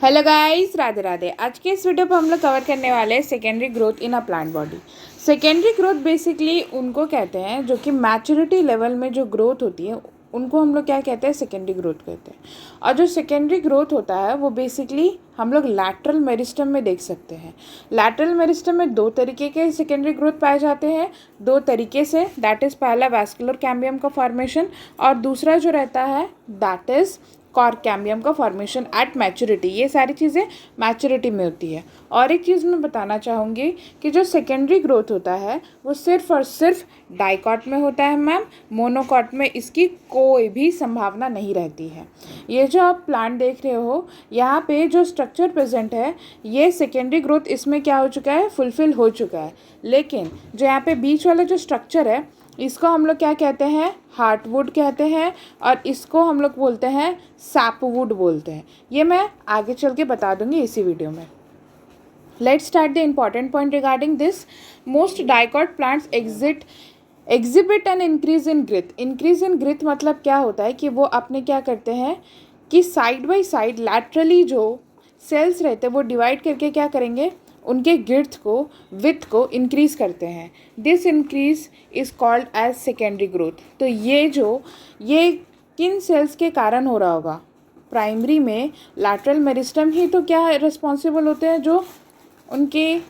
Hello guys, Radhe Radhe. आज के इस वीडियो पर हम लोग कवर करने वाले हैं secondary growth in a plant body. Secondary growth basically उनको कहते हैं जो कि मैच्योरिटी लेवल में जो ग्रोथ होती है उनको हम लोग क्या कहते हैं, सेकेंडरी ग्रोथ कहते हैं। और जो सेकेंडरी ग्रोथ होता है वो बेसिकली हम लोग लैटरल मेरिस्टम में देख सकते हैं। लैटरल मेरिस्टम में दो तरीके के सेकेंडरी ग्रोथ पाए जाते हैं, दो तरीके से। दैट इज़ पहला वैस्कुलर कैम्बियम का फॉर्मेशन और दूसरा जो रहता है दैट इज़ कॉर्क कैम्बियम का फॉर्मेशन एट मैच्योरिटी। ये सारी चीज़ें मैच्योरिटी में होती है। और एक चीज़ मैं बताना चाहूँगी कि जो सेकेंडरी ग्रोथ होता है वो सिर्फ और सिर्फ डाइकॉट में होता है मैम। मोनोकॉट में इसकी कोई भी संभावना नहीं रहती है। ये जो आप प्लांट देख रहे हो यहाँ पे जो स्ट्रक्चर प्रेजेंट है, ये सेकेंडरी ग्रोथ इसमें क्या हो चुका है, फुलफिल हो चुका है। लेकिन जो यहाँ पे बीच वाला जो स्ट्रक्चर है इसको हम लोग क्या कहते हैं, हार्टवुड कहते हैं, और इसको हम लोग बोलते हैं सैपवुड बोलते हैं। ये मैं आगे चल के बता दूंगी इसी वीडियो में। Let's start the important point regarding this. Most dicot plants exhibit an increase in girth. Increase in girth मतलब क्या होता है कि वो अपने क्या करते हैं कि साइड बाई साइड लैटरली जो सेल्स रहते हैं वो डिवाइड करके क्या करेंगे, उनके गिर्थ को, विथ को इंक्रीज करते हैं। This increase is called as secondary growth. तो ये किन सेल्स के कारण हो रहा होगा, प्राइमरी में लैटरल मेरिस्टम ही तो क्या रिस्पॉन्सिबल होते हैं जो उनके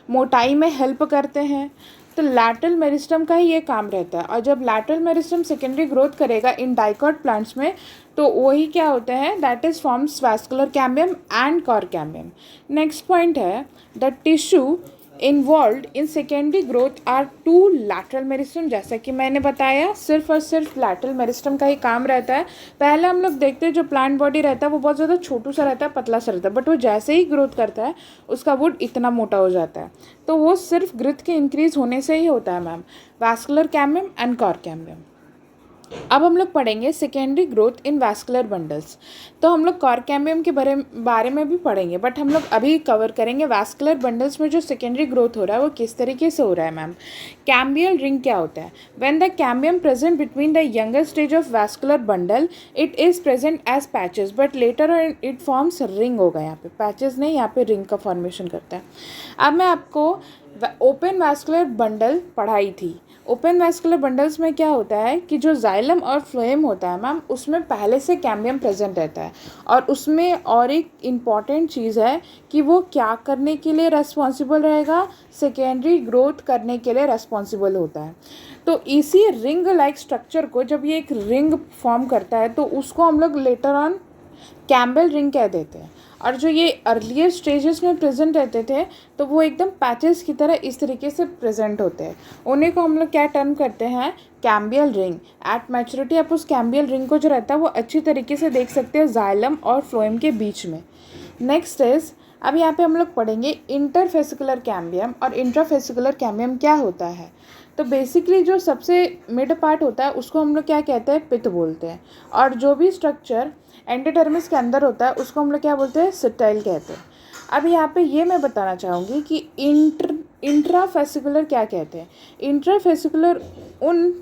मोटाई में हेल्प करते हैं। तो लैटरल मेरिस्टम का ही ये काम रहता है। और जब लैटरल मेरिस्टम सेकेंडरी ग्रोथ करेगा इन डाइकॉट प्लांट्स में तो वही क्या होते हैं, that is forms vascular cambium and cork cambium. Next point है the tissue involve in secondary growth are two lateral meristem. जैसा कि मैंने बताया सिर्फ और सिर्फ लैटरल मेरिस्टम का ही काम रहता है। पहले हम लोग देखते हैं जो प्लांट बॉडी रहता है वो बहुत ज़्यादा छोटू सा रहता है, पतला सा रहता है, बट वो जैसे ही ग्रोथ करता है उसका वुड इतना मोटा हो जाता है। तो वो सिर्फ ग्रोथ के इंक्रीज होने से ही होता है ma'am, vascular cambium and cork cambium. अब हम लोग पढ़ेंगे secondary growth in vascular bundles. तो हम लोग कॉर्क कैम्बियम के बारे में भी पढ़ेंगे, बट हम लोग अभी कवर करेंगे वैस्कुलर बंडल्स में जो सेकेंडरी ग्रोथ हो रहा है वो किस तरीके से हो रहा है मैम। कैम्बियल रिंग क्या होता है, when the cambium present between the younger stage of vascular bundle it is present as patches but later it forms ring होगा। यहाँ पे पैचेस नहीं, यहाँ पे रिंग का फॉर्मेशन करता है। अब मैं आपको ओपन वैस्कुलर बंडल पढ़ाई थी। ओपन वैस्कुलर बंडल्स में क्या होता है कि जो जाइलम और फ्लोएम होता है मैम उसमें पहले से कैम्बियम प्रेजेंट रहता है। और उसमें और एक इम्पॉर्टेंट चीज़ है कि वो क्या करने के लिए रेस्पॉन्सिबल रहेगा, सेकेंडरी ग्रोथ करने के लिए रेस्पॉन्सिबल होता है। तो इसी रिंग लाइक स्ट्रक्चर को जब ये एक रिंग फॉर्म करता है तो उसको हम लोग लेटर ऑन कैम्बल रिंग कह देते हैं। और जो ये अर्लियर स्टेजेस में प्रेजेंट रहते थे तो वो एकदम पैचेस की तरह इस तरीके से प्रेजेंट होते हैं। उन्हीं को हम लोग क्या टर्म करते हैं, कैम्बियल रिंग। एट मैच्योरिटी आप उस कैम्बियल रिंग को जो रहता है वो अच्छी तरीके से देख सकते हैं जाइलम और फ्लोएम के बीच में। नेक्स्ट इज, अब यहाँ पे हम लोग पढ़ेंगे इंटरफेसिकुलर कैम्बियम और इंट्राफेसिकुलर कैम्बियम क्या होता है। तो बेसिकली जो सबसे मिड पार्ट होता है उसको हम लोग क्या कहते हैं, पित्त बोलते हैं। और जो भी स्ट्रक्चर एंडोडर्मिस के अंदर होता है उसको हम लोग क्या बोलते हैं, सिटाइल कहते हैं। अब यहाँ पे ये मैं बताना चाहूँगी कि इंट्राफेसिकुलर क्या कहते हैं। इंट्राफेसिकुलर उन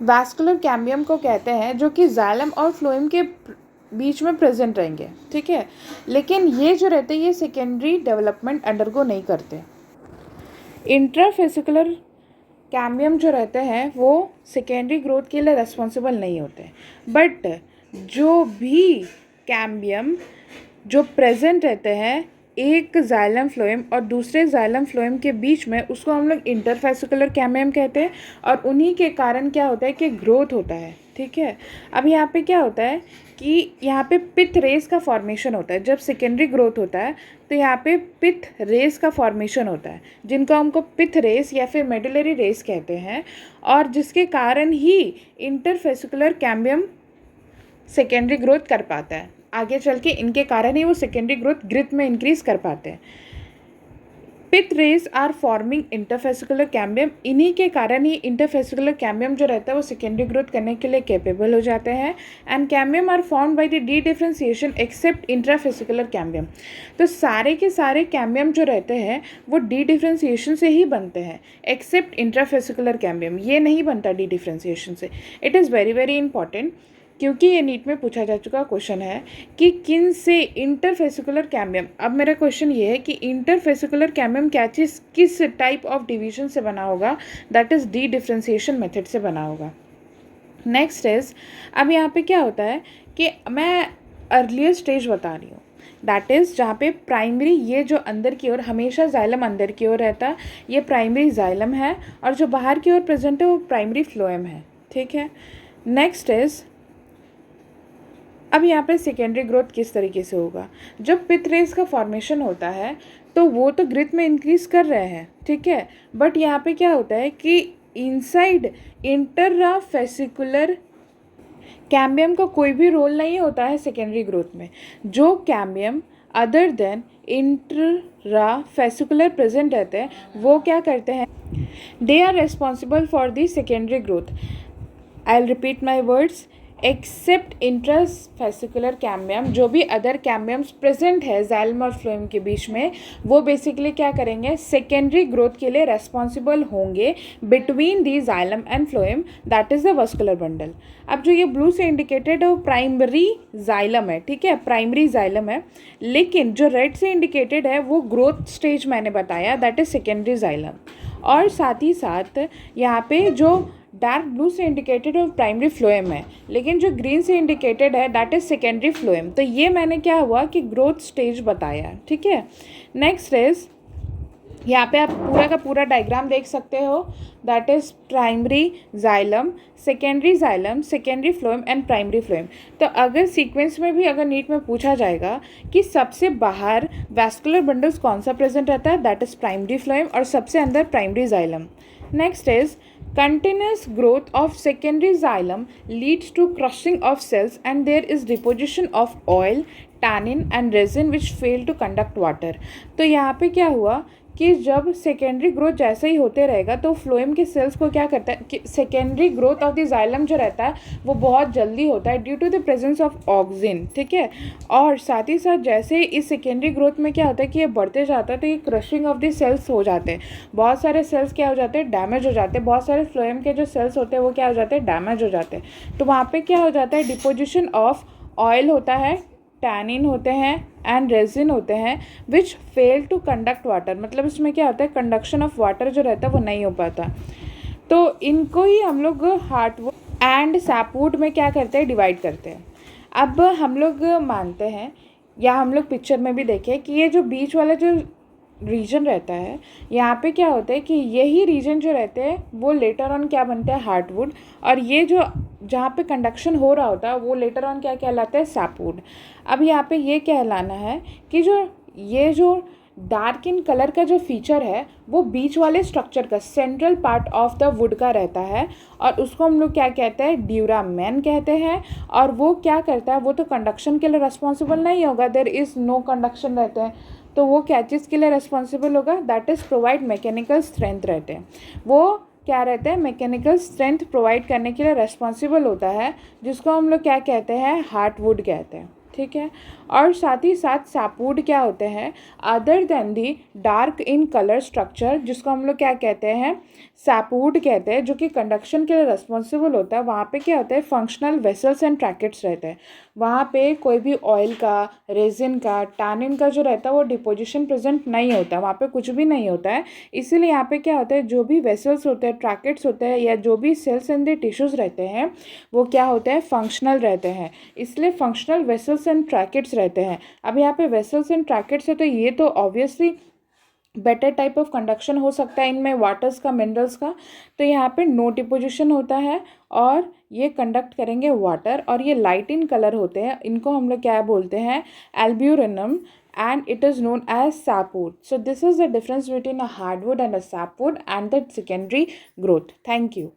वैस्कुलर कैम्बियम को कहते हैं जो कि जाइलम और फ्लोएम के बीच में प्रेजेंट रहेंगे, ठीक है। लेकिन ये जो रहते हैं ये सेकेंडरी डेवलपमेंट अंडरगो नहीं करते। इंट्राफेसिकुलर कैम्बियम जो रहते हैं वो सेकेंडरी ग्रोथ के लिए रेस्पॉन्सिबल नहीं होते, बट जो भी कैम्बियम जो प्रेजेंट रहते हैं एक जाइलम फ्लोएम और दूसरे जाइलम फ्लोएम के बीच में उसको हम लोग इंटरफेसिकुलर कैम्बियम कहते हैं। और उन्हीं के कारण क्या होता है कि ग्रोथ होता है, ठीक है। अब यहाँ पे क्या होता है कि यहाँ पे पिथ रेस का फॉर्मेशन होता है। जब सेकेंडरी ग्रोथ होता है तो यहाँ पे पिथ रेस का फॉर्मेशन होता है जिनको हमको पिथ रेस या फिर मेडुलरी रेस कहते हैं। और जिसके कारण ही इंटरफेसिकुलर कैम्बियम सेकेंडरी ग्रोथ कर पाता है। आगे चल के इनके कारण ही वो सेकेंडरी ग्रोथ ग्रिथ में इंक्रीज कर पाते हैं। Pith rays are forming interfascicular cambium. इन्हीं के कारण ही इंटरफेसिकुलर कैम्बियम जो रहता है वो सेकेंडरी ग्रोथ करने के लिए कैपेबल हो जाते हैं। And cambium are formed by the dedifferentiation except intrafascicular cambium. तो सारे के सारे कैम्बियम जो रहते हैं वो डी डिफ्रेंसिएशन से ही बनते हैं एक्सेप्ट इंट्राफेसिकुलर कैम्बियम, ये नहीं बनता डी डिफ्रेंसिएशन से। It is very very important. क्योंकि ये नीट में पूछा जा चुका क्वेश्चन है कि किन से इंटरफेसिकुलर कैम्बियम। अब मेरा क्वेश्चन ये है कि इंटरफेसिकुलर कैम्बियम क्या चीज़ किस टाइप ऑफ डिवीजन से बना होगा, that is D differentiation method से बना होगा। नेक्स्ट इज, अब यहाँ पे क्या होता है कि मैं अर्लियर स्टेज बता रही हूँ, दैट इज़ जहाँ पे प्राइमरी, ये जो अंदर की ओर हमेशा जाइलम अंदर की ओर रहता है, ये प्राइमरी जाइलम है, और जो बाहर की ओर प्रेजेंट है वो प्राइमरी फ्लोएम है, ठीक है। नेक्स्ट इज, अब यहाँ पे सेकेंडरी ग्रोथ किस तरीके से होगा। जब पिथ रेस का फॉर्मेशन होता है तो वो तो ग्रिथ में इंक्रीज कर रहे हैं, ठीक है, बट यहाँ पे क्या होता है कि इनसाइड इंटरफेसिकुलर कैम्बियम का कोई भी रोल नहीं होता है सेकेंडरी ग्रोथ में। जो cambium other than intrafascicular present रहते हैं वो क्या करते हैं, they are responsible for the secondary growth. I will repeat my words, except intrafascicular cambium, जो भी अदर कैम्बियम्स प्रेजेंट है जाइलम और फ्लोएम के बीच में, वो बेसिकली क्या करेंगे, सेकेंडरी ग्रोथ के लिए रेस्पॉन्सिबल होंगे between the xylem and phloem, that is the vascular bundle. अब जो ये ब्लू से इंडिकेटेड है वो प्राइमरी जाइलम है, ठीक है, प्राइमरी जाइलम है, लेकिन जो रेड से इंडिकेटेड है वो ग्रोथ स्टेज मैंने बताया, दैट इज़ सेकेंडरी जाइलम। और साथ ही साथ यहाँ पे जो डार्क ब्लू से इंडिकेटेड और प्राइमरी फ्लोएम है, लेकिन जो ग्रीन से इंडिकेटेड है दैट इज सेकेंडरी फ्लोएम। तो ये मैंने क्या हुआ कि ग्रोथ स्टेज बताया, ठीक है। नेक्स्ट इज, यहाँ पे आप पूरा का पूरा डायग्राम देख सकते हो, that is primary xylem, secondary phloem and primary phloem. तो अगर सीक्वेंस में भी अगर नीट में पूछा जाएगा कि सबसे बाहर वैस्कुलर बंडल्स कौन सा प्रेजेंट रहता है, दैट इज प्राइमरी फ्लोएम, और सबसे अंदर primary xylem. Next is, continuous growth of secondary xylem leads to crushing of cells and there is deposition of oil, tannin and resin which fail to conduct water। तो यहाँ पे क्या हुआ कि जब सेकेंडरी ग्रोथ जैसे ही होते रहेगा तो फ्लोएम के सेल्स को क्या करता है कि secondary growth of the xylem जो रहता है वो बहुत जल्दी होता है due to the presence of oxygen, ठीक है। और साथ ही साथ जैसे इस सेकेंडरी ग्रोथ में क्या होता है कि ये बढ़ते जाता है तो ये क्रशिंग ऑफ द सेल्स हो जाते हैं, बहुत सारे सेल्स क्या हो जाते हैं, डैमेज हो जाते हैं, बहुत सारे फ्लोएम के जो सेल्स होते हैं वो क्या हो जाते हैं, डैमेज हो जाते हैं। तो वहाँ पर क्या हो जाता है, डिपोजिशन ऑफ ऑयल होता है, टैनिन होते हैं एंड रेजिन होते हैं विच फेल टू कंडक्ट वाटर। मतलब इसमें क्या होता है, कंडक्शन ऑफ वाटर जो रहता है वो नहीं हो पाता। तो इनको ही हम लोग हार्टवुड एंड सैपवुड में क्या करते हैं, डिवाइड करते हैं। अब हम लोग मानते हैं या हम लोग पिक्चर में भी देखें कि ये जो बीच वाला जो रीजन रहता है, यहाँ पे क्या होता है कि यही रीजन जो रहते हैं वो लेटर ऑन क्या बनते हैं, हार्टवुड, और ये जो जहाँ पे कंडक्शन हो रहा होता है वो लेटर ऑन क्या कहलाता है, सैपवुड। अब यहाँ पे ये कहलाना है कि ये जो डार्क इन कलर का जो फीचर है वो बीच वाले स्ट्रक्चर का central part of the wood का रहता है, और उसको हम लोग क्या कहते हैं, ड्यूरामेन कहते हैं। और वो क्या करता है, वो तो कंडक्शन के लिए रिस्पॉन्सिबल नहीं होगा, देयर इज़ नो कंडक्शन रहते हैं, तो वो क्या चीज़ के लिए रिस्पॉन्सिबल होगा, that is provide mechanical strength रहते हैं। वो क्या रहते हैं, मैकेनिकल स्ट्रेंथ प्रोवाइड करने के लिए रिस्पॉन्सिबल होता है, जिसको हम लोग क्या कहते हैं, हार्टवुड कहते हैं, ठीक है। और साथ ही साथ सैपवुड क्या होते हैं, other than the dark in colour structure, जिसको हम लोग क्या कहते हैं, सैपवुड कहते हैं, जो कि कंडक्शन के लिए रिस्पॉन्सिबल होता है। वहाँ पे क्या होता है, फंक्शनल वेसल्स एंड ट्रैकेट्स रहते हैं। वहाँ पे कोई भी ऑयल का, रेजिन का, टैनिन का जो रहता है वो डिपोजिशन प्रेजेंट नहीं होता, वहाँ पे कुछ भी नहीं होता है। इसीलिए यहाँ पे क्या होता है, जो भी वेसल्स होते हैं, ट्रैकेट्स होते हैं, या जो भी सेल्स एंड द टिश्यूज़ रहते हैं वो क्या होते हैं, फंक्शनल रहते हैं। इसलिए फंक्शनल वेसल्स एंड ट्रैकेट्स रहते हैं। अब यहाँ पे वेसल्स एंड ट्रैकेट्स है तो ये तो obviously better type of conduction हो सकता है इनमें, वाटर्स का, मिनरल्स का। तो यहाँ पे नो डिपोजिशन होता है और ये कंडक्ट करेंगे वाटर, और ये लाइट इन कलर होते हैं, इनको हम लोग क्या बोलते हैं, एल्ब्यूरिनम, and it is known as sapwood. So this is the difference between a hardwood and a sapwood and the secondary growth. Thank you.